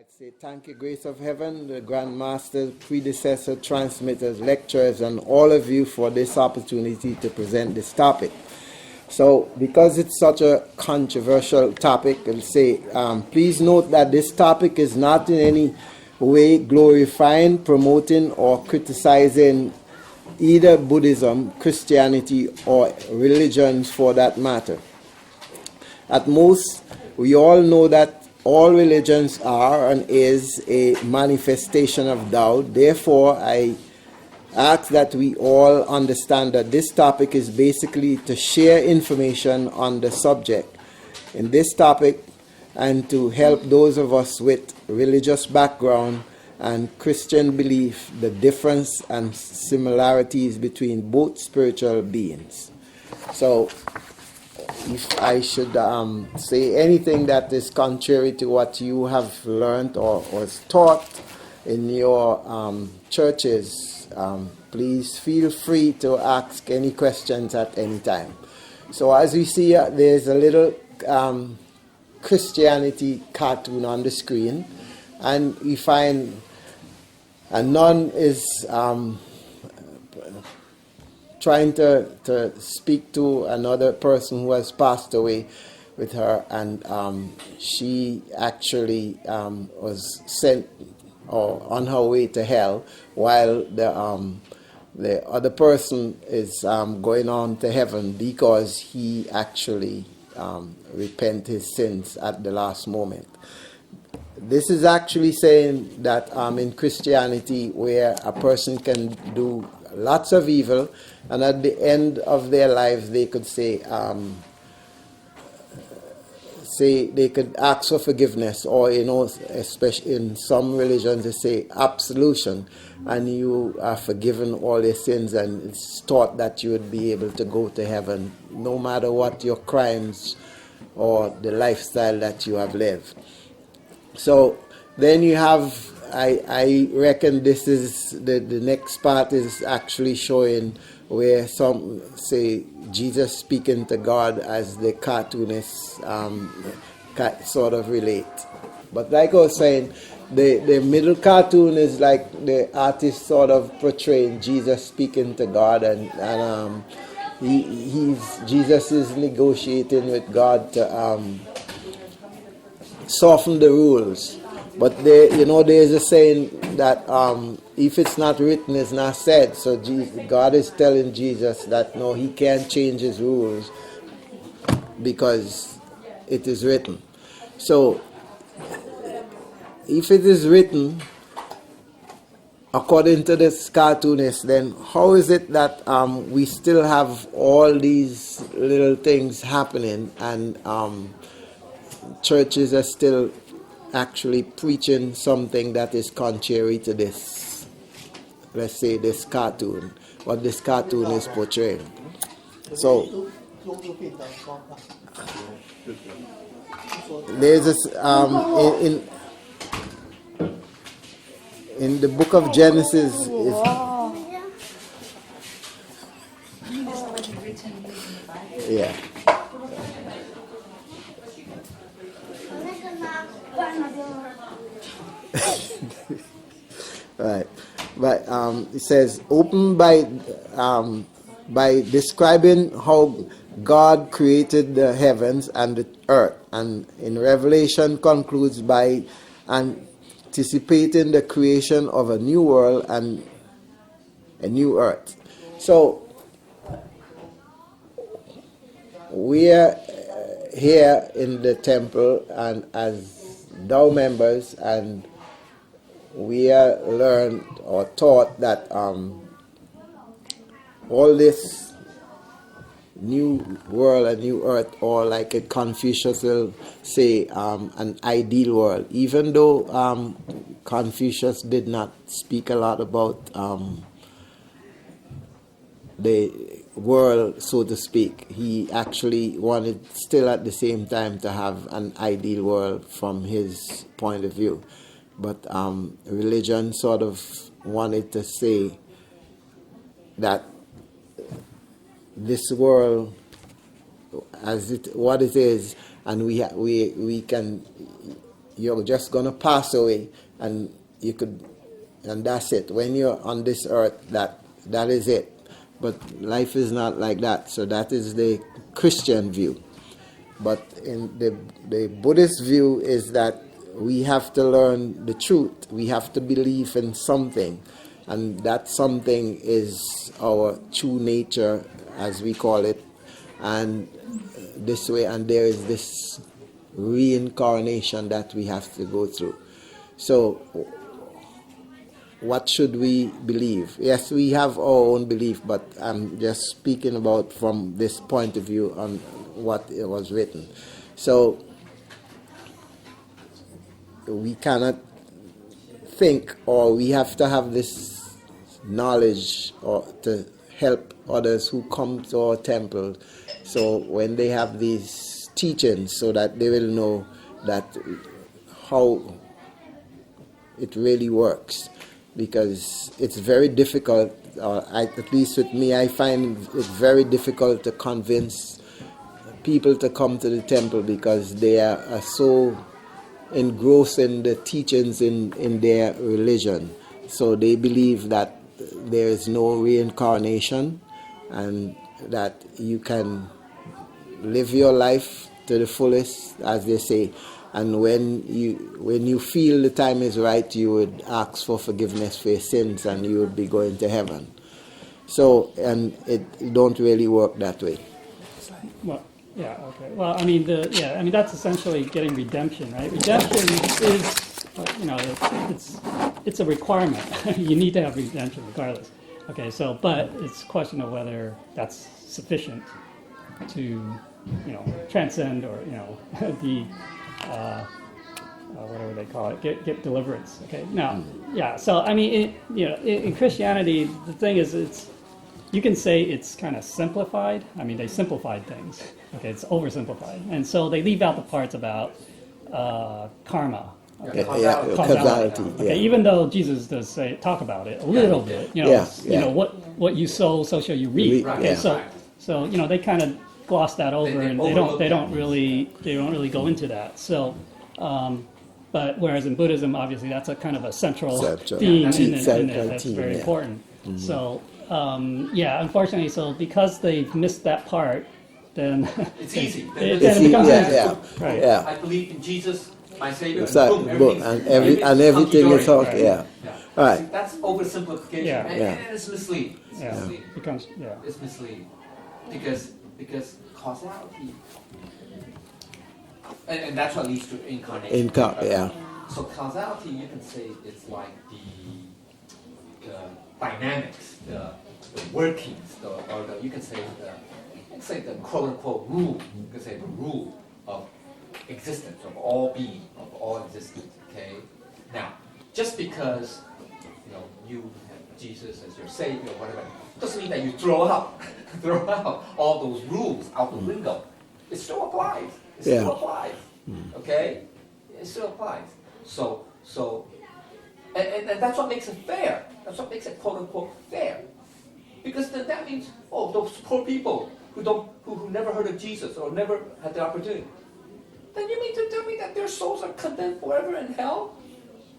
I'd say thank you, Grace of Heaven, the Grandmasters, predecessor, transmitters, lecturers, and all of you for this opportunity to present this topic. So, because it's such a controversial topic, I'll say, please note that this topic is not in any way glorifying, promoting, or criticizing either Buddhism, Christianity, or religions for that matter. At most, we all know that all religions are and is a manifestation of Tao. Therefore, I ask that we all understand that this topic is basically to share information on the subject in this topic and to help those of us with religious background and Christian belief the difference and similarities between both spiritual beings. So, if I should say anything that is contrary to what you have learned or was taught in your churches, please feel free to ask any questions at any time. So as we see, there's a little Christianity cartoon on the screen, and we find a nun is trying to speak to another person who has passed away with her, and she actually was sent or on her way to hell, while the other person is going on to heaven because he actually repent his sins at the last moment. This is actually saying that in Christianity, where a person can do lots of evil, and at the end of their lives they could say they could ask for forgiveness, or especially in some religions they say absolution, and you are forgiven all your sins, and it's taught that you would be able to go to heaven no matter what your crimes or the lifestyle that you have lived. So then you have, I reckon this is the next part is actually showing where some say Jesus speaking to God as the cartoonists sort of relate. But like I was saying, the middle cartoon is like the artist sort of portraying Jesus speaking to God, and Jesus is negotiating with God to soften the rules. But there's a saying that if it's not written, it's not said. So God is telling Jesus that no, he can't change his rules because it is written. So if it is written according to this cartoonist, then how is it that we still have all these little things happening, and churches are still actually preaching something that is contrary to this, let's say, this cartoon, what this cartoon is portraying? So there's this in the book of Genesis yeah. Right, but it says open by describing how God created the heavens and the earth, and in Revelation concludes by anticipating the creation of a new world and a new earth. So we are here in the temple and as Tao members, and we are learned or taught that all this new world and new earth, or like a Confucius will say, an ideal world, even though Confucius did not speak a lot about the world, so to speak. He actually wanted still at the same time to have an ideal world from his point of view. But religion sort of wanted to say that this world, as what it is, and we can you're just going to pass away, and and that's it. When you're on this earth, that is it. But life is not like that. So that is the Christian view. But in the Buddhist view is that we have to learn the truth. We have to believe in something. And that something is our true nature, as we call it. And this way, and there is this reincarnation that we have to go through. So what should we believe? Yes, we have our own belief, but I'm just speaking about from this point of view on what it was written. So we cannot think, or we have to have this knowledge or to help others who come to our temple. So when they have these teachings, so that they will know that how it really works. Because it's very difficult, at least with me, I find it very difficult to convince people to come to the temple because they are so engrossed in the teachings in their religion. So they believe that there is no reincarnation and that you can live your life to the fullest, as they say. And when you feel the time is right, you would ask for forgiveness for your sins and you would be going to heaven. So, and it don't really work that way. Well, yeah, okay. Well, I mean, that's essentially getting redemption, right? Redemption is, it's a requirement. You need to have redemption regardless. Okay, so, but it's a question of whether that's sufficient to, transcend or, the... whatever they call it, get deliverance. Okay, now, yeah. So I mean, in Christianity, the thing is, you can say it's kind of simplified. I mean, they simplified things. Okay, it's oversimplified, and so they leave out the parts about karma. Okay, causality. Okay, even though Jesus does talk about it a little bit. What you sow, so shall you reap. Right. Okay, Yeah. so they kind of gloss that over, and they don't really go into that. So, but whereas in Buddhism, obviously that's a kind of a central theme, and that's very important. Mm-hmm. So, unfortunately, so because they've missed that part, then it's easy. Then it becomes easy. Right. Yeah. I believe in Jesus, my Savior, Exactly. and everything is okay. Right. Yeah. All right. See, that's oversimplification, and it's misleading. Yeah. It's misleading because causality, and that's what leads to incarnation. So causality, you can say it's like the dynamics, the workings, you can say the quote unquote rule. You can say the rule of existence, of all being, of all existence. Okay. Now, just because you have Jesus as your Savior or whatever, doesn't mean that you throw out all those rules out the window. It still applies. Okay? It still applies. So and that's what makes it fair. That's what makes it quote unquote fair. Because then that means, those poor people who never heard of Jesus or never had the opportunity, then you mean to tell me that their souls are condemned forever in hell?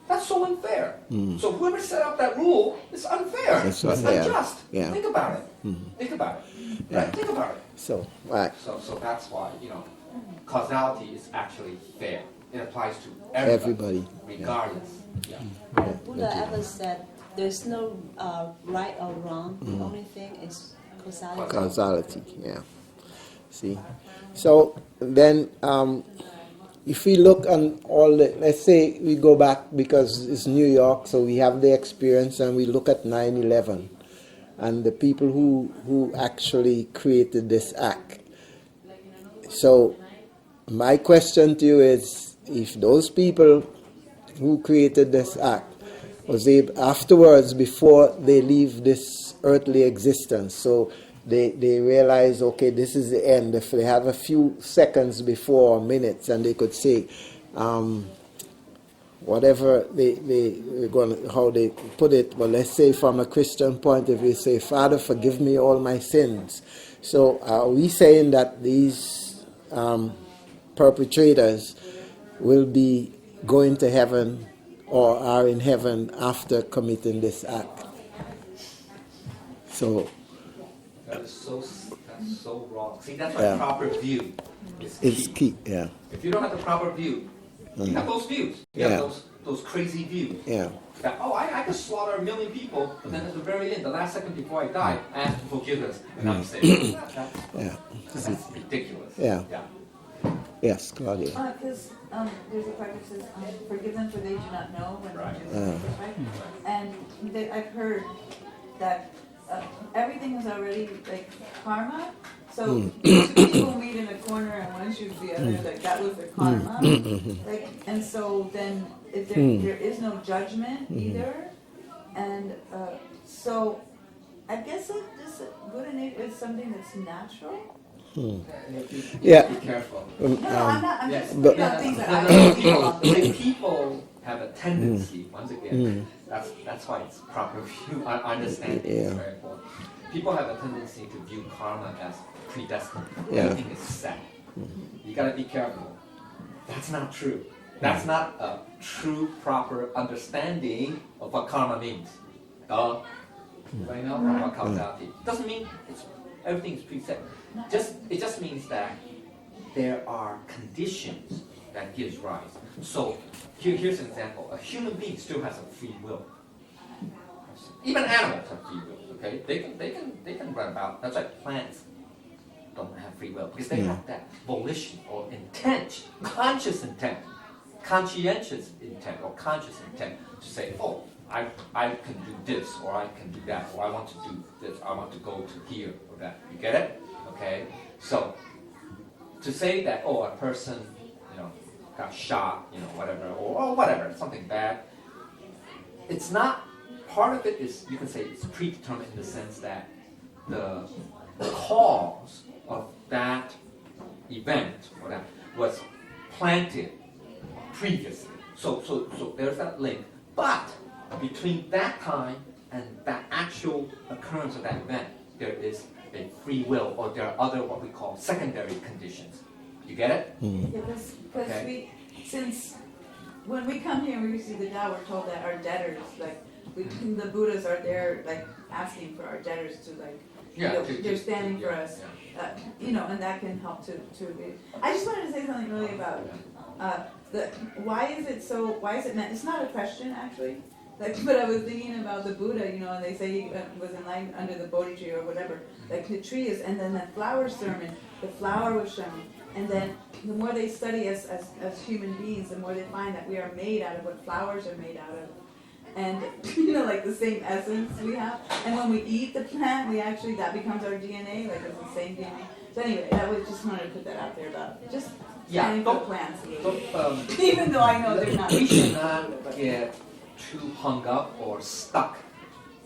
That's so unfair. So whoever set up that rule is unfair. It's unjust. Yeah. Think about it. Think about it. Yeah. Right? Think about it. So, right. So that's why, causality is actually fair. It applies to everybody. Regardless. Yeah. Buddha ever said there's no right or wrong. The only thing is causality. Causality, yeah. See? So then, if we look on all the, let's say we go back because it's New York, so we have the experience, and we look at 9/11 and the people who actually created this act. So my question to you is, if those people who created this act was able, afterwards, before they leave this earthly existence, so they realize, okay, this is the end. If they have a few seconds before, or minutes, and they could say, whatever they're going, how they put it, but let's say from a Christian point of view, say, Father, forgive me all my sins. So are we saying that these perpetrators will be going to heaven or are in heaven after committing this act. So That's so wrong. See, that's why Yeah. proper view is it's key. key. Yeah. If you don't have the proper view, you have those views. You Yeah. have those crazy views. Yeah. That, oh, I could slaughter 1 million people, but then at the very end, the last second before I die, I ask for forgiveness, and I'm saved. Yeah. That's ridiculous. Yeah. Yes, Claudia. Because there's a part that says, forgive them for they do not know when Right. they do this, right? And I've heard that everything is already like karma. So two people meet in a corner and one shoots the other, like that was their karma. Like, and so then if there is no judgment either. And so I guess that this Buddha nature is something that's natural. Yeah. Be careful. No, I'm not. I'm just but- putting out things that I see along the way. People have a tendency, once again, that's why it's proper view, understanding is Yeah. very important. People have a tendency to view karma as predestined. Yeah. Everything is set. You gotta be careful. That's not true. That's not a true, proper understanding of what karma means. Right now, what causality. Doesn't mean everything is preset. It just means that there are conditions that gives rise. So here's an example. A human being still has a free will. Even animals have free will. Okay, they can run about. That's why plants don't have free will because they have that volition or intent, conscious intent, conscientious intent or conscious intent to say, oh, I can do this or I can do that or I want to do this. I want to go to here or that. You get it? Okay. So to say that a person got shot, whatever or whatever, something bad. It's not. Part of it is, you can say, it's predetermined in the sense that the cause of that event or that was planted previously. So there's that link. But between that time and that actual occurrence of that event, there is a free will, or there are other what we call secondary conditions. You get it? Yeah, because Okay. since when we come here and we receive the Tao, we're told that our debtors, like, the Buddhas are there, like, asking for our debtors to, like, they're standing for us, and that can help to. I just wanted to say something really about why is it meant? It's not a question actually. Like, but I was thinking about the Buddha, and they say he was enlightened under the Bodhi tree or whatever. Like the tree is, and then the flower sermon, the flower was shown. And then the more they study as human beings, the more they find that we are made out of what flowers are made out of. And, like the same essence we have. And when we eat the plant, that becomes our DNA, like it's the same DNA. So anyway, just wanted to put that out there about just standing for plants. Even though I know they're not. We should not get too hung up or stuck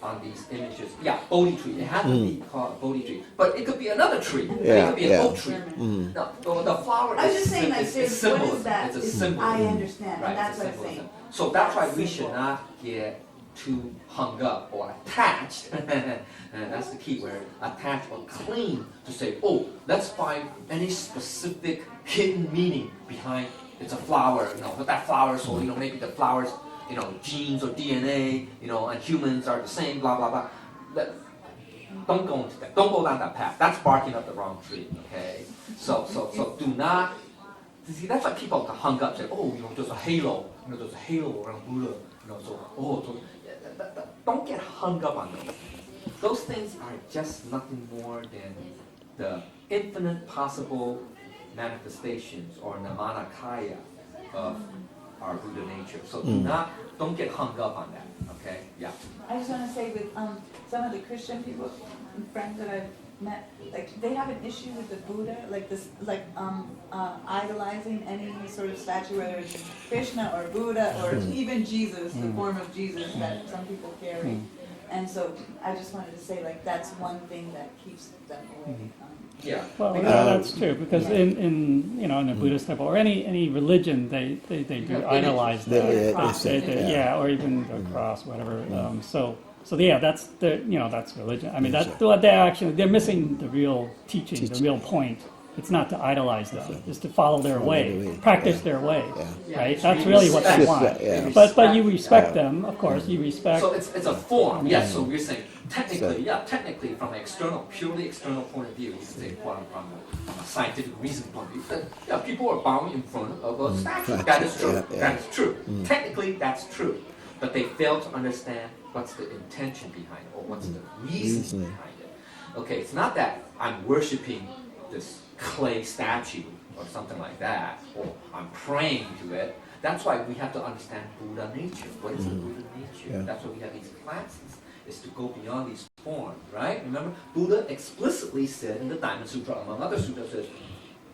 on these images. Yeah, Bodhi tree. It has to be called Bodhi tree. But it could be another tree. It could be an oak tree. No, the flower I was is just saying, like, it's what symbolism. is that? It's a It's- symbolism. I understand, Right, and that's it's a what I'm saying. symbolism. So that's why we That's should simple. not get too hung up or attached. And that's the key word. Attached or cling to say, oh, let's find any specific hidden meaning behind it's a flower, but that flower, so maybe the flowers, genes or DNA, and humans are the same, blah blah blah. Don't go into that. Don't go down that path. That's barking up the wrong tree. Okay. So do not. See, that's why people get hung up. Say, oh, there's a halo. There's a halo around Buddha. Don't get hung up on those. Those things are just nothing more than the infinite possible manifestations or namanakaya of our Buddha nature. So don't get hung up on that. Okay? Yeah. I just want to say with some of the Christian people, friends that I've met, like they have an issue with the Buddha, like this, idolizing any sort of statue, whether it's Krishna or Buddha or even Jesus, the form of Jesus that some people carry. And so I just wanted to say, like, that's one thing that keeps them away. Yeah. Well, that's true, because in a Buddhist temple or any religion, they do idolize They- the cross. or even the cross, whatever. So yeah, that's that's religion. I mean, they're missing the real teaching, the real point. It's not to idolize them. It's to follow their Follow way, the way, practice yeah. their way, Yeah, right? it's That's really what they respect. want. Yeah. But you respect them, of course. You respect. So it's a form, yes. So we're saying technically, from an purely external point of view, you can say from a scientific reasoning point of view, that people are bowing in front of a statue. That is true. Yeah. That is true. Technically, that's true. But they fail to understand what's the intention behind it, or what's the reason behind it. Okay, it's not that I'm worshiping this clay statue or something like that, or I'm praying to it. That's why we have to understand Buddha nature. What is the Buddha nature? Yeah. That's why we have these classes, is to go beyond these forms, right? Remember, Buddha explicitly said in the Diamond Sutra, among other sutras, says,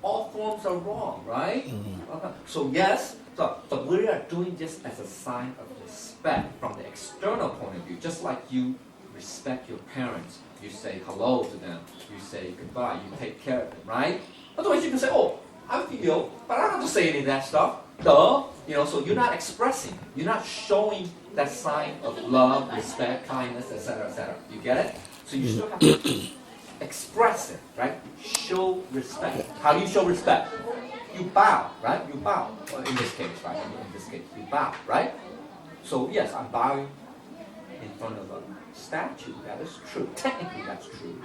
all forms are wrong, right? So yes, but we are doing this as a sign of respect from the external point of view, just like you respect your parents. You say hello to them, you say goodbye, you take care of them, right? Otherwise you can say, oh, I feel, but I don't have to say any of that stuff. Duh. So you're not expressing, you're not showing that sign of love, respect, kindness, etc., etc. You get it? So you still have to express it, right? Show respect. How do you show respect? You bow, right? You bow. Well, in this case, right? In this case, you bow, right? So yes, I'm bowing in front of a statue. That is true. Technically, that's true.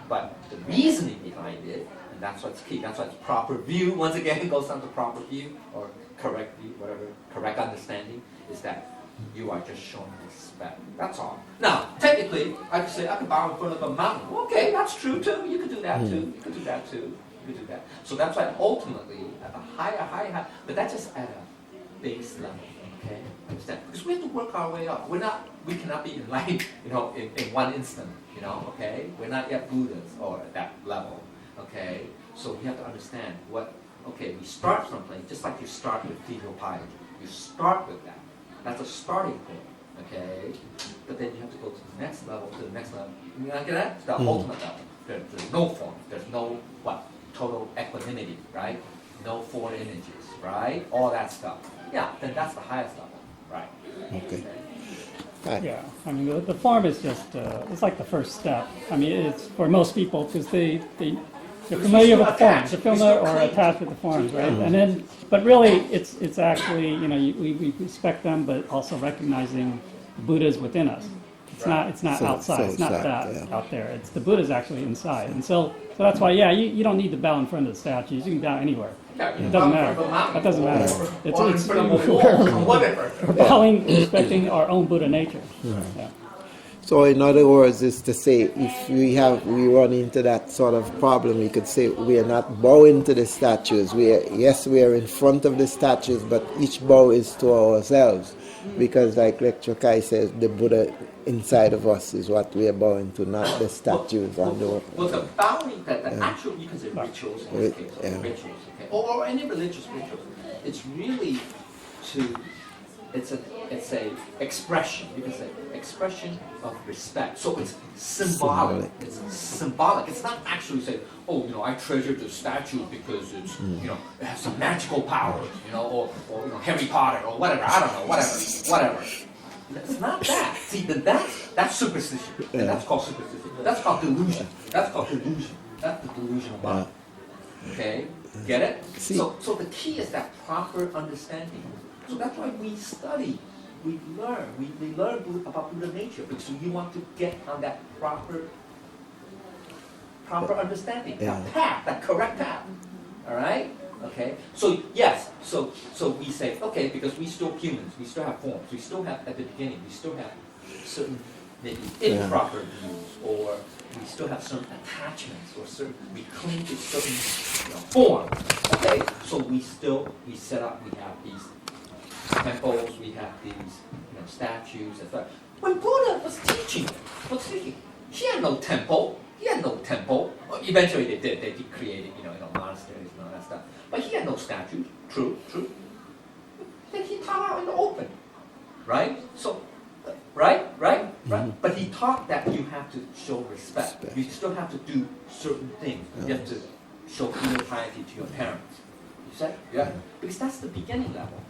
But the reasoning behind it, and that's what's key. That's why it's proper view. Once again, it goes down to proper view or correct view, whatever. Correct understanding is that you are just showing respect. That's all. Now, technically, I could say I could bow in front of a mountain. Okay, that's true too. You could do that too. You could do that too. You could do that. So that's why ultimately, at a higher, but that's just at a base level. Okay, understand? Because we have to work our way up. We cannot be enlightened, in one instant. Okay, we're not yet Buddhas or at that level. Okay, so we have to understand we start from place, just like you start with filial piety. You start with that. That's a starting point. Okay, but then you have to go to the next level, You know, get that? It's the ultimate level. There's no form. There's no total equanimity, right? No foreign images, right? All that stuff. Yeah, then that's the highest level, right? Okay. Right. Yeah, I mean, the form is just, it's like the first step. I mean, it's for most people, because they're familiar with the forms, they're familiar or attached with the forms, right? And then, but really, it's actually, we respect them, but also recognizing the Buddha's within us. It's not So outside, it's not inside, that yeah. out there. It's the Buddha's actually inside. And so that's why, you don't need to bow in front of the statues. You can bow anywhere. It doesn't matter. That doesn't matter. It's Whatever. bowing, respecting our own Buddha nature. Yeah. So in other words, is to say, if we run into that sort of problem, we could say we are not bowing to the statues. We are in front of the statues, but each bow is to ourselves, because like Lecture Kai says, the Buddha inside of us is what we are bowing to, not the statues. Well, the bowing, the actual, you can say rituals in this case, rituals, okay, or any religious rituals. It's really it's a expression. You can say expression of respect. So it's symbolic. It's symbolic. It's not actually saying, I treasure the statue because it's it has some magical powers, or Harry Potter or whatever. I don't know, whatever. It's not that. See, that's superstition. And that's called superstition. That's called delusion. That's the delusional mind. Okay? Get it? See. So the key is that proper understanding. So that's why we study, we learn. We learn about Buddha nature because we want to get on that proper understanding, that path, that correct path. All right? Okay? So yes, so we say, okay, because we still humans, we still have forms, we still have, at the beginning, we still have certain maybe improper views, or we still have certain attachments, or we cling to certain forms. Okay? So we set up, we have these temples, we have these statues, etc. When Buddha was teaching, he had no temple. Eventually they did. They did create monasteries and all that stuff. But he had no statues. True. Then he taught out in the open, right? So, right. But he taught that you have to show respect. You still have to do certain things. You have to show filial piety to your parents. You said, yeah, because that's the beginning level.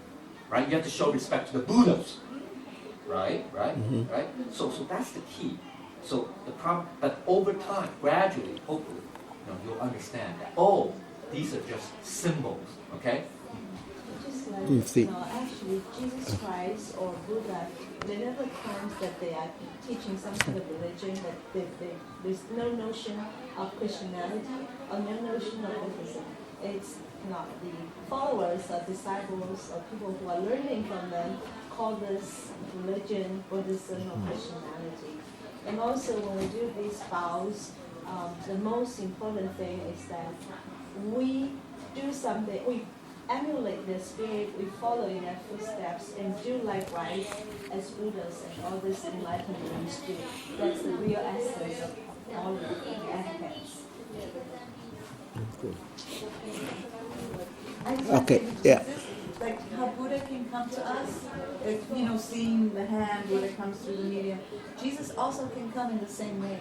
Right? You have to show respect to the Buddhas. Right? So that's the key. So the problem, but over time, gradually, hopefully, you'll understand that, these are just symbols, okay? Just like, You see. actually, Jesus Christ or Buddha, they never claims that they are teaching some kind of religion, that there's no notion of Christianity or no notion of Buddhism. It's not the followers or disciples or people who are learning from them call this religion, Buddhism, or Christianity. And also when we do these vows, the most important thing is that we do something, we emulate their spirit, we follow in their footsteps, and do likewise as Buddhas and all these enlightened ones do. That's the real essence of all of the etiquettes. Okay, yeah. Like how Buddha can come to us, if, seeing the hand, Buddha comes through the medium. Jesus also can come in the same way.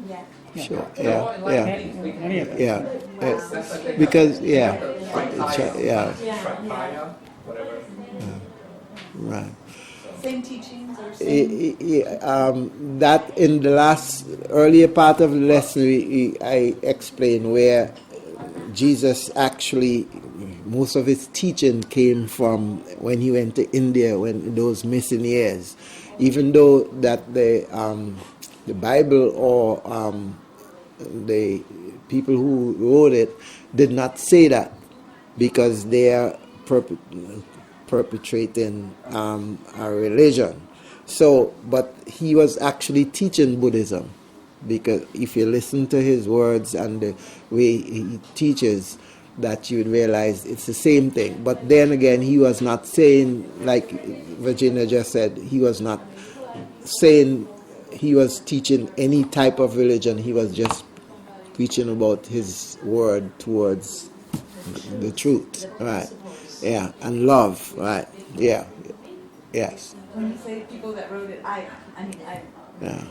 Yeah. Sure. So Yeah. enlightened beings, Any of it. Yeah. That's the thing. Because yeah. Tripaya, Yeah. Tripaya, whatever. Right. Same teachings or same. That in the last earlier part of the lesson, I explained where Jesus actually, most of his teaching came from when he went to India, when those missing years. Even though that the Bible or the people who wrote it did not say that, because they are perpetrating a religion. So, but he was actually teaching Buddhism, because if you listen to his words and the way he teaches, that you would realize it's the same thing. But then again, he was not saying, like Virginia just said, he was not saying he was teaching any type of religion. He was just preaching about his word towards the truth, right? Yeah, and love, right? Yeah, yes. When you say people that wrote it, I Yeah.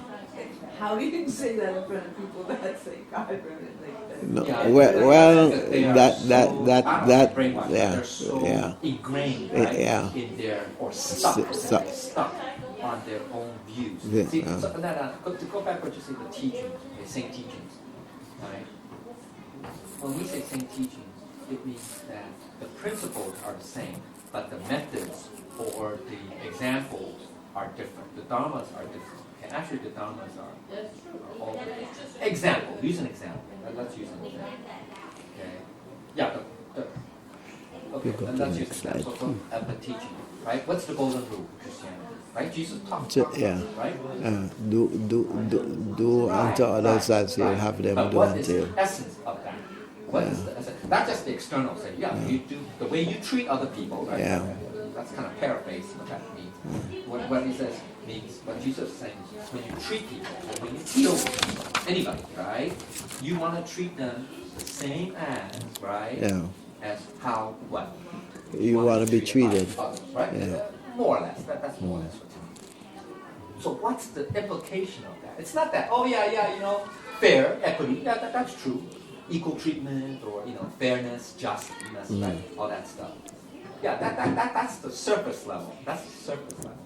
how do you say that in front of people that say God wrote it like that? No, Yeah, well, they are that so, I don't know, brainwashed, yeah, they're so yeah. ingrained, right, Yeah. in their, or stuck on their own views. Yeah, See, so, to go back what you say, the teachings, the same teachings, right? When we say same teachings, it means that the principles are the same, but the methods or the examples are different. The dharmas are different. And actually the dharmas are all different. Example, use an example. Let's use an example. Okay. Yeah, okay, go and to let's the use next an example slide. of the teaching. Right? What's the golden rule of Christianity? Right? Jesus talked Yeah. right? Do unto others as you Right. have them But do what unto is you. the essence of that? What is the essence? Not just the external say, you do the way you treat other people, right? Yeah. That's kind of paraphrase what that means. What he says means, what Jesus is saying is, when you treat people, when you deal with anybody, right? You want to treat them the same as, right? Yeah. As how, what? You want to be treated. Others, right? Yeah. More or less. That's more or less what it means. So what's the implication of that? It's not that, oh yeah, fair, equity, that's true. Equal treatment, or fairness, justness, right? All that stuff. Yeah, that's the surface level. That's the surface level.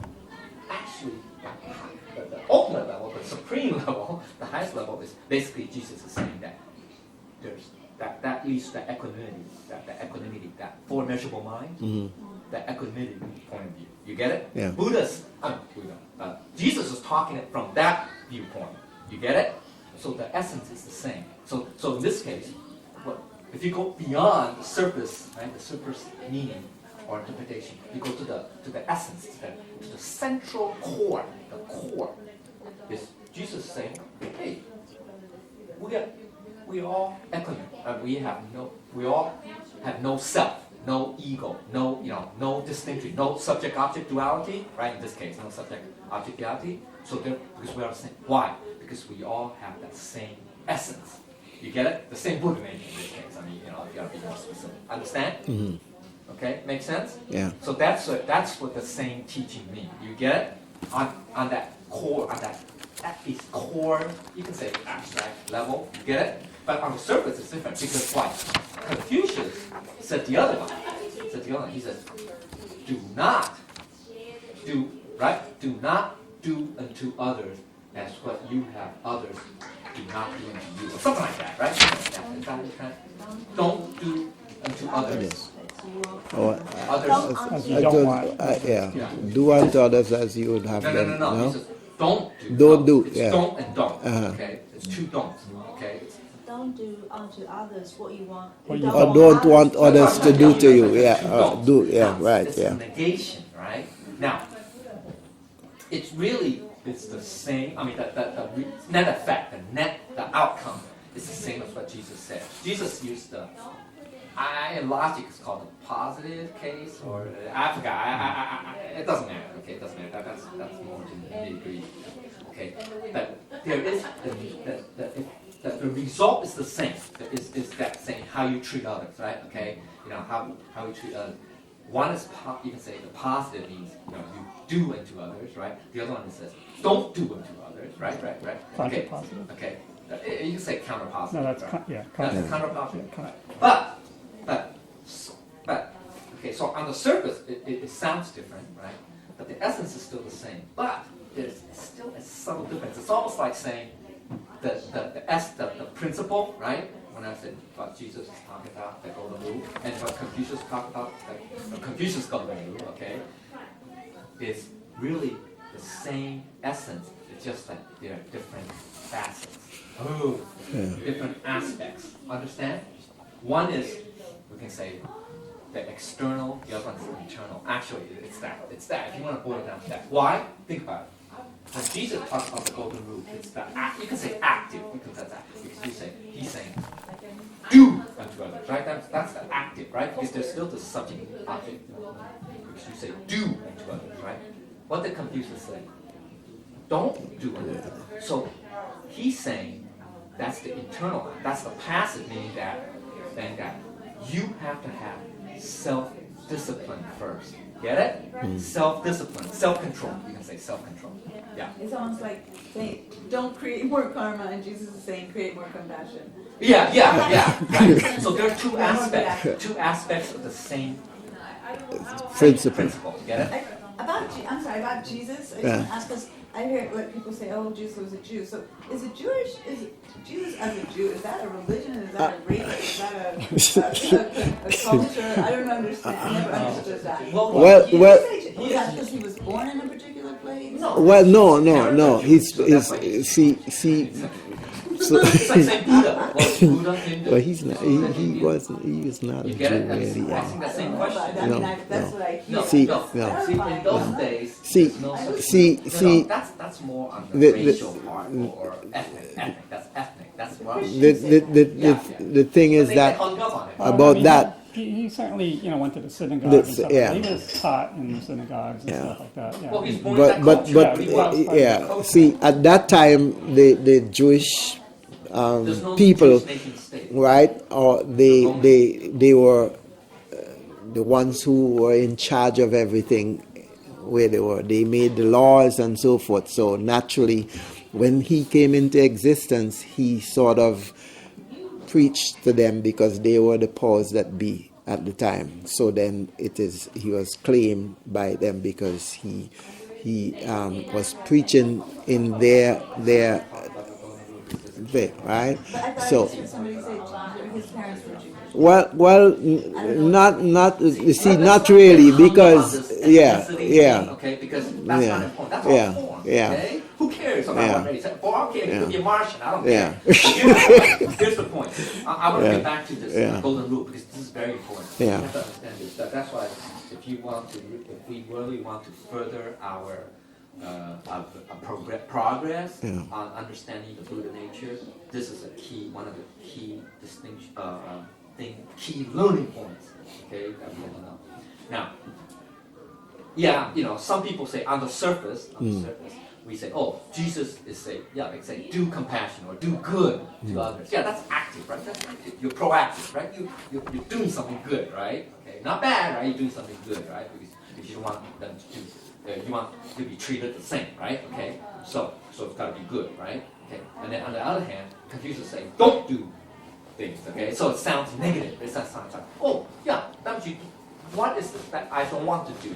Actually, the ultimate level, the supreme level, the highest level is basically Jesus is saying that there's that leads to that equanimity, that four measurable mind, that equanimity point of view. You get it? Yeah. Jesus is talking it from that viewpoint. You get it? So the essence is the same. So in this case, if you go beyond the surface, right, the surface meaning or interpretation, you go to the essence, to the central core. The core is Jesus saying, hey, we all equanimous. We all have no self, no ego, no distinction, no subject-object duality. Right? In this case, no subject-object duality. So because we are the same. Why? Because we all have that same essence. You get it? The same Buddha name in this case. I mean, if you gotta be more specific. Understand? Mm-hmm. Okay, make sense? Yeah. So that's what the same teaching means. You get it? On that core, on that at least core, you can say abstract level. You get it? But on the surface, it's different because why? Confucius said the other one. He says, do not do unto others as what you have others do not do unto you, or something like that, right? Is that what kind of- don't do unto others. Or, Others. As you don't want. yeah. Yeah. Do unto others as you would have No, them. no. He says, don't do. Don't No, do, It's yeah. don't and don't. Uh-huh. Okay. It's two don'ts. Okay. Don't do unto others what you want. What you Or don't want others to do to you. Yeah. Don't. Do. Yeah. Now, Right. It's Yeah. a negation, right? Now, it's really it's the same. I mean, the net effect, the outcome is the same as what Jesus said. Jesus used the logic is called the positive case, or I forgot. It doesn't matter. Okay, it doesn't matter. That's more to the degree. Okay, but there is the result is the same. Is that same how you treat others, right? Okay, you know how you treat others. One is you can say the positive means you do unto others, right? The other one says don't do unto others, right? Okay. Counter-positive. Okay. You can say counter positive. No, that's right? counter. That's counter positive. Yeah, counter. But okay. So on the surface, it sounds different, right? But the essence is still the same. But there's still a subtle difference. It's almost like saying the principle, right? When I said what Jesus is talking about, the golden rule, and what Confucius talked about, the Confucius golden rule, okay, is really the same essence. It's just that there are different facets. Oh, different aspects. Understand? One is, we can say, the external, the other one is the internal. Actually, it's that. If you want to boil it down to that. Why? Think about it. When Jesus talks about the golden rule, it's the you can say active, because that's active. Because he's saying, do unto others, right? That's the active, right? Because there's still the subject object. Because you say, do unto others, right? What did Confucius say? Don't do unto others. So he's saying that's the internal, that's the passive, meaning that you have to have self-discipline first. Get it? Self-discipline, self-control. You can say self-control. Yeah. It's almost like saying, don't create more karma, and Jesus is saying, create more compassion. Yeah. Right. So there are two aspects of the same Principle. Get it? About Jesus, I just want to ask, because I hear what people say, oh, Jesus was a Jew. So is Jesus as a Jew, is that a religion? Is that a race? Is that a culture? I don't understand. I never understood that. Well, Was that because he was born in a particular place? No. Well, no. He's see. So, It's like saying Buddha. Was Buddha Hindu? well, he's not. He was not a You Jew, get it? really. I'm asking that same question. That's what I hear. No, See, no. no. See, in those days, See, there's no such see, thing. see. That's more on the The- racial part or ethnic. That's ethnic. That's what The thing is they that hung up on it. about I mean, that. He certainly went to the synagogue The- and stuff. yeah. He was taught in the synagogues and Yeah. stuff like that. Yeah. Well, he's born in But that but culture. but He was part of yeah. the culture. See, at that time, the Jewish There's no people, Jewish nation state. right? Or they were the ones who were in charge of everything where they were. They made the laws and so forth. So naturally, when he came into existence, he sort of preached to them because they were the powers that be at the time. So then he was claimed by them because he was preaching in their way, right? But I thought So. somebody said his parents were Jewish. Well, not. You see, not really, because yeah. Okay, because that's Yeah. not important. That's Yeah. all form. Yeah. Okay? Who cares about Yeah. what race? For our kid, it could be a Martian. I don't Yeah. care. Here's the point. I want to Yeah. get back to this Yeah. golden rule because this is very important. Yeah. You have to understand this. That's why if we really want to further our progress Yeah. on understanding the Buddha nature, this is one of the key distinction, key learning points. Okay, that we have to know. Now, some people say on the surface, we say, oh, Jesus is they say do compassion or do good to others. Yeah, that's active, right? That's active. You're proactive, right? You're doing something good, right? Okay, not bad, right? You're doing something good, right? Because you don't want them to do. You want to be treated the same, right? Okay, so it's got to be good, right? Okay, and then on the other hand, Confucius say don't do things. Okay, so it sounds negative. It sounds like, oh yeah, what is this that I don't want to do?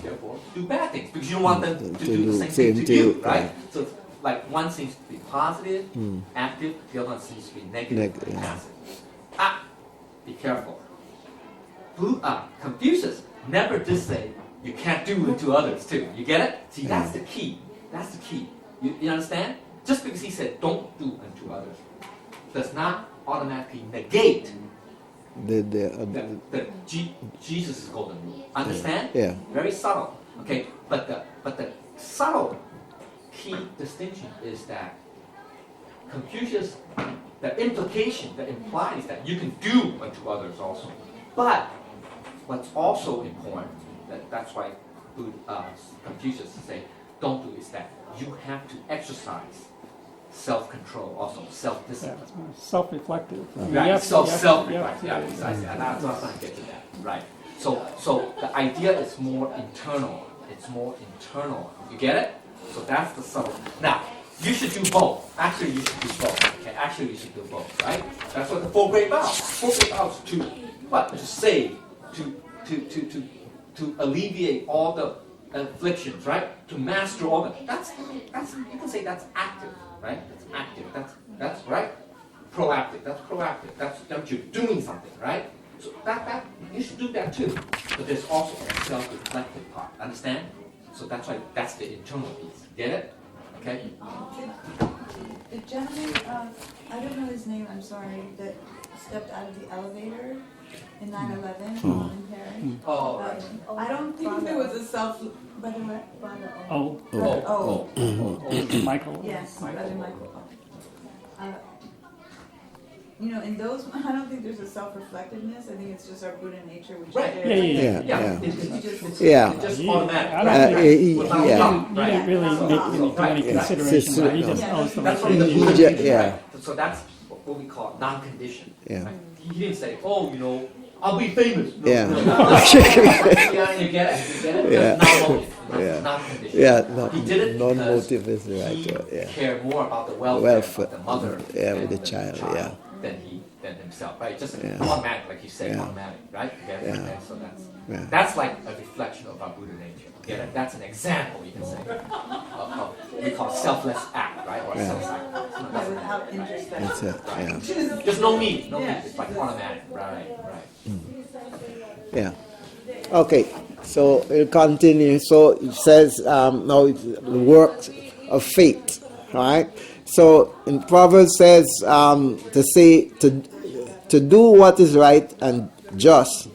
Therefore, do bad things because you don't want them to do the same thing to you, right? So it's like one seems to be positive, active, the other one seems to be negative, Negative, yeah. passive. Be careful. Confucius never did say you can't do unto others too. You get it? See, that's the key. That's the key. You understand? Just because he said don't do unto others does not automatically negate Jesus' golden rule. Understand? Yeah. Very subtle. Okay, but the subtle key distinction is that Confucius, the implication that implies that you can do unto others also. But what's also important, that's why Confucius say don't do, is that you have to exercise self-control, also Yeah, self-discipline. self-reflective. I mean, Right, you have to- self-reflect, you yeah, have to- precisely. And that's not going to get to that, right? So the idea is more internal. It's more internal. You get it? So that's the subtle. Now, you should do both. Actually, you should do both. Okay, actually, you should do both, right? That's what the four great vows. Four great vows to what? To save, to alleviate all the afflictions, right? To master all the. That's you can say that's active, right? That's active. That's right. Proactive. That's proactive. That's you're doing something, right? So that you should do that too. But there's also a self-reflective part. Understand? So that's why that's the internal piece. Get it? Okay. The gentleman, I don't know his name, I'm sorry, that stepped out of the elevator in 9/11 in Paris. Oh. I don't think there was a Brother what? Oh, Michael. Yes, Brother Michael. You know, in those, I don't think there's a self-reflectiveness. I think it's just our Buddha nature, which Right. is Yeah. Yeah. It's Yeah. just He- automatic. I don't think- Without yeah. thought, You didn't really do any Yeah. consideration, right? You just, Yeah. oh, it's the That's right what the thing. Buddha Yeah, did, yeah. right? So that's what we call non-conditioned. Yeah. Right? He didn't say, oh, I'll be famous. No, Yeah. no, yeah, you get it. You get it? Yeah. That's non-motive. Yeah. That's non-conditioned. Yeah, He did it because non-motive is the right he word, yeah. cared more about the welfare Welfare, of the mother yeah, and with the child, yeah. than himself, right? Just Yeah. automatic, like you say, Yeah. automatic, right? You get it? Yeah. Okay, so Yeah. that's like a reflection of our Buddha nature. Get it? That's an example, you can say, of we call selfless act, right? Or Yeah. self-sacrifice. Yeah, without introspection. That's it, yeah. There's no need, Yeah. It's like automatic, right? Yeah. Okay, so we'll continue. So it says now it's the works of faith, right? So in Proverbs says to do what is right and just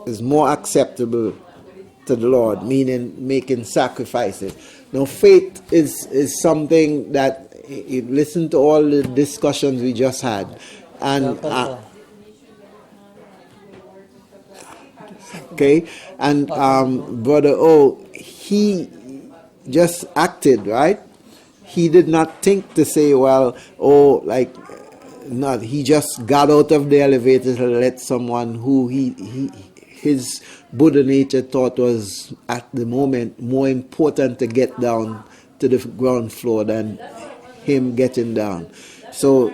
is more acceptable to the Lord, meaning making sacrifices. Now faith is something that listen to all the discussions we just had, and okay, and Brother O, he just acted, right? He did not think to say, well, not. He just got out of the elevator to let someone who his Buddha nature thought was at the moment more important to get down to the ground floor than him getting down. So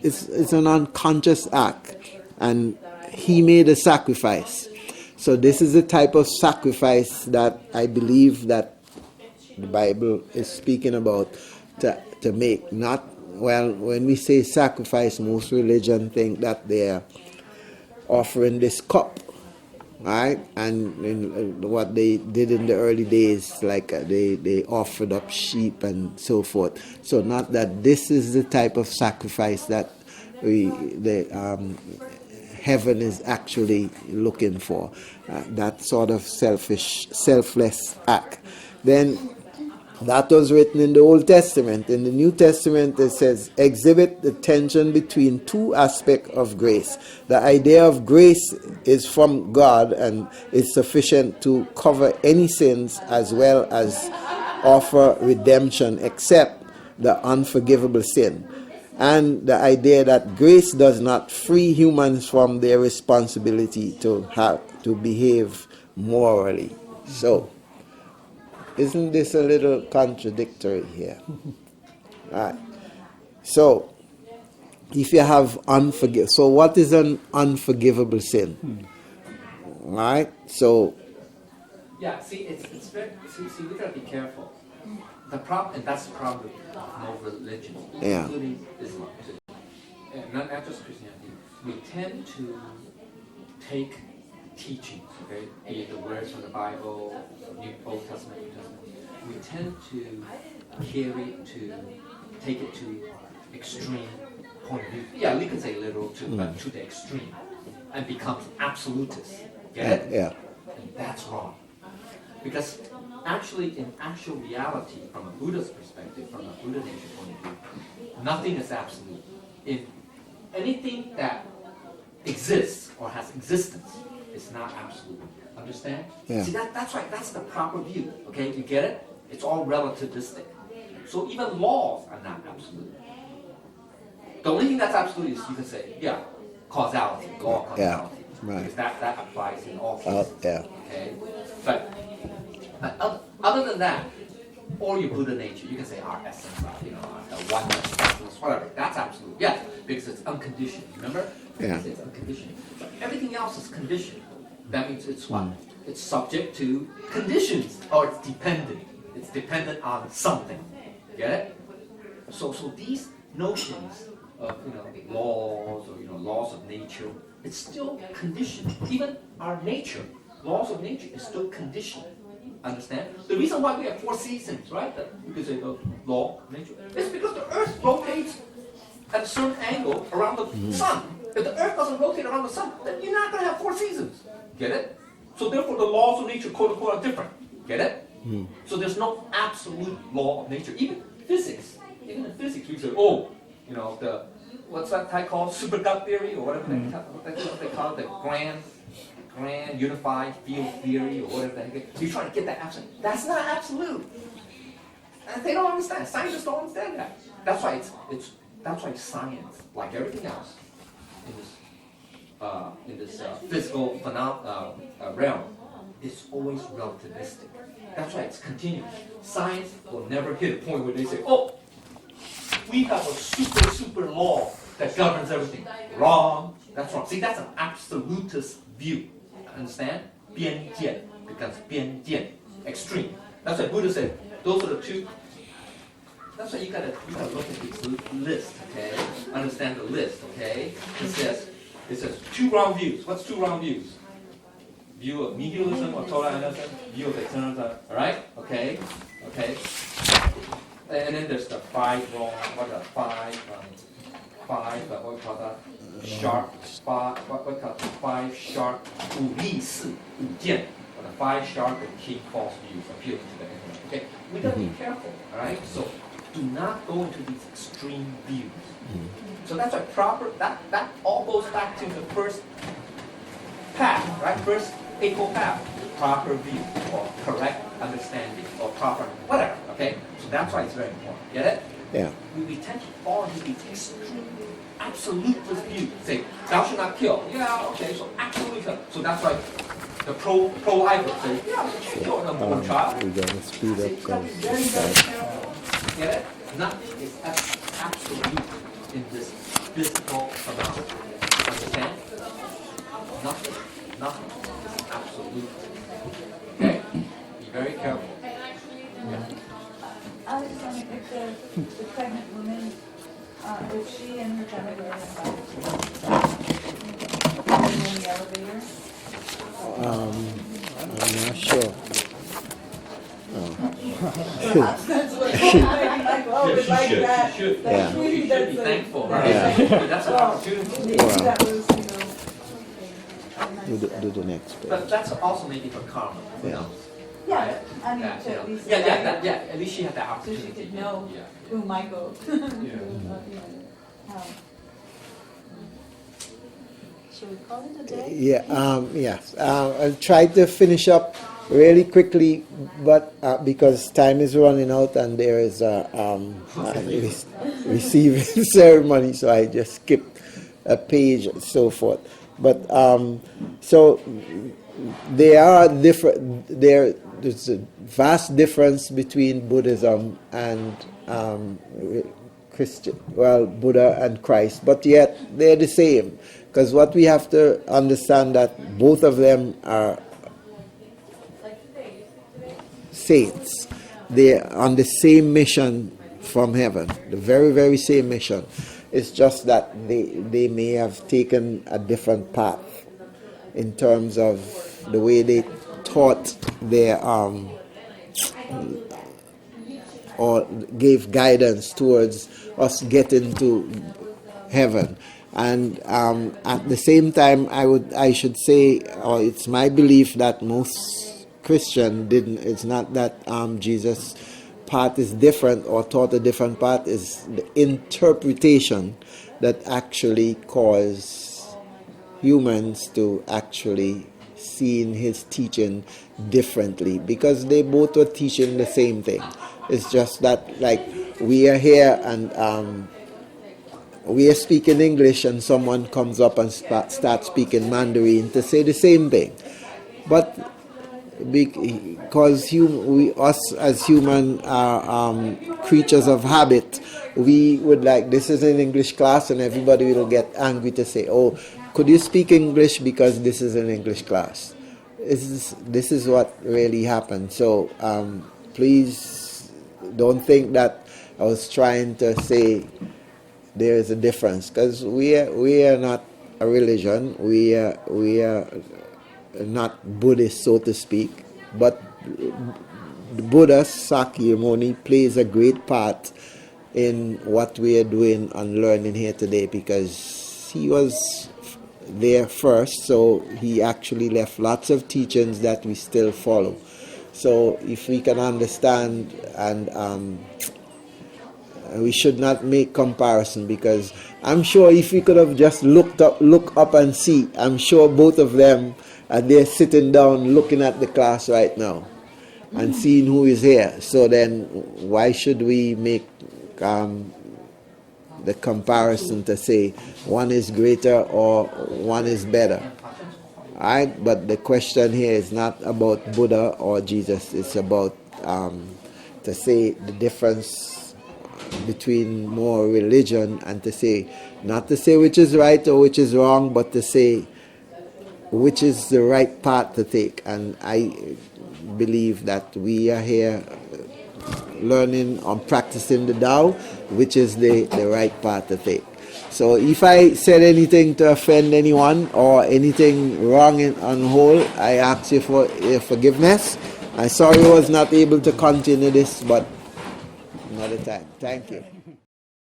it's an unconscious act, and he made a sacrifice. So this is the type of sacrifice that I believe that the Bible is speaking about to make. Not, well, when we say sacrifice, most religion think that they're offering this cup, right? And what they did in the early days, like they offered up sheep and so forth. So not that this is the type of sacrifice that heaven is actually looking for, that sort of selfless act. Then that was written in the Old Testament. In the New Testament it says, exhibit the tension between two aspects of grace. The idea of grace is from God and is sufficient to cover any sins as well as offer redemption except the unforgivable sin. And the idea that grace does not free humans from their responsibility to behave morally. So, isn't this a little contradictory here? Right. So, if you have so what is an unforgivable sin? Right. So. Yeah. See, it's very. See, we gotta be careful. the problem, and that's the problem with no religion, Yeah. including Islam, and not just Christianity. We tend to take teachings, okay, be it the words from the Bible, New Old Testament, New Testament. We tend to carry it to, take it to extreme point of view. Yeah, we can say literal too, but to the extreme, and becomes absolutist. Get it? Yeah. And that's wrong. Because actually, in actual reality, from a Buddhist perspective, from a Buddha nature point of view, nothing is absolute. In anything that exists or has existence is not absolute. Understand? Yeah. See, that's right. That's the proper view. Okay, you get it? It's all relativistic. So even laws are not absolute. The only thing that's absolute is you can say, yeah, causality, law of Yeah, causality. right. Because that applies in all cases. Yeah. Okay? But other than that, or your Buddha nature, you can say our essence, the oneness, essence, whatever. That's absolute. Yes, because it's unconditioned. Remember? Yeah. It's unconditioned. But everything else is conditioned. That means it's what? It's subject to conditions, or it's dependent. It's dependent on something. Get it? So these notions of laws or laws of nature, it's still conditioned. Even our nature, laws of nature, is still conditioned. Understand? The reason why we have 4 seasons, right? You could say the law of nature. It's because the Earth rotates at a certain angle around the sun. If the Earth doesn't rotate around the sun, then you're not going to have 4 seasons. Get it? So therefore, the laws of nature, quote unquote, are different. Get it? So there's no absolute law of nature. Even physics, even in physics, we say, the what's that type called? Supergut theory or whatever they call it, the grand unified field theory or whatever the heck. So you're trying to get that absolute. That's not absolute. And they don't understand. Scientists don't understand that. That's why that's why science, like everything else in this physical realm, is always relativistic. That's why it's continuous. Science will never hit a point where they say, "Oh, we have a super law that governs everything." Wrong. That's wrong. See, that's an absolutist view. Understand? 边见 becomes 边见, extreme. That's why Buddha said, those are the two. That's why you gotta look at this list, okay? Understand the list, okay? It says 2 wrong views. What's 2 wrong views? View of nihilism or totalism, view of eternalism, alright? Okay? And then there's the 5 wrong, what are the 5, what we call that? Sharp, 5 sharp, 5 见, or the 5 sharp and key false views appealing to the intellect. Okay? We gotta be careful, alright? So do not go into these extreme views. So that's why that all goes back to the first path, right? First equal path, proper view, or correct understanding, or proper whatever, okay? So that's why it's very important. Get it? Yeah. We tend to fall into these extreme absolutist views. Say, thou shalt not kill. Yeah, okay, so absolutely kill. So that's why the pro-lifer say, yeah, you can't kill an unborn child. We're going to speed See, up. you gotta be very, very careful. Get it? Nothing is absolute in this physical phenomenon. Understand? Nothing is absolute. Okay? Be very careful. Yeah. I was just wondering if the pregnant woman, if she and her family were in the elevator. I'm not sure. That's what I'm like, oh, it's like that. She should. Yeah. You should be thankful, right? Yeah. That's an opportunity. Maybe that was, Do the next page. But that's also maybe for karma. Who Yeah. knows? yeah, I mean, That, to at least. at least she had that So she opportunity. could know Yeah. who Michael. Yeah. Should we call it a day? Yeah, yes. I'll try to finish up really quickly, but because time is running out and there is a receiving ceremony, so I just skipped a page and so forth. But so there are different. There's a vast difference between Buddhism and Buddha and Christ, but yet they're the same. Because what we have to understand that both of them are saints, they're on the same mission from heaven, the very, very same mission. It's just that they may have taken a different path in terms of the way they taught their or gave guidance towards us getting to heaven. And at the same time, I should say, or it's my belief that most Christian didn't. It's not that Jesus' path is different or taught a different path. Is the interpretation that actually caused humans to actually see in his teaching differently, because they both were teaching the same thing. It's just that, like, we are here and we are speaking English and someone comes up and starts speaking Mandarin to say the same thing. But because us as human creatures of habit, we would like, this is an English class, and everybody will get angry to say, oh, could you speak English because this is an English class. This is what really happened. So please don't think that I was trying to say there is a difference, because we are not a religion. We are not Buddhist, so to speak. But the Buddha Sakyamuni plays a great part in what we are doing and learning here today, because he was there first, so he actually left lots of teachings that we still follow. So if we can understand, and we should not make comparison, because I'm sure if we could have just look up and see, I'm sure both of them are there sitting down looking at the class right now and seeing who is here. So then why should we make the comparison to say one is greater or one is better? Alright, but the question here is not about Buddha or Jesus. It's about to say the difference between more religion, and to say, not to say which is right or which is wrong, but to say which is the right path to take. And I believe that we are here learning and practicing the Tao, which is the right path to take. So if I said anything to offend anyone or anything wrong on whole, I ask you for forgiveness. I'm sorry I was not able to continue this, but another time. Thank you.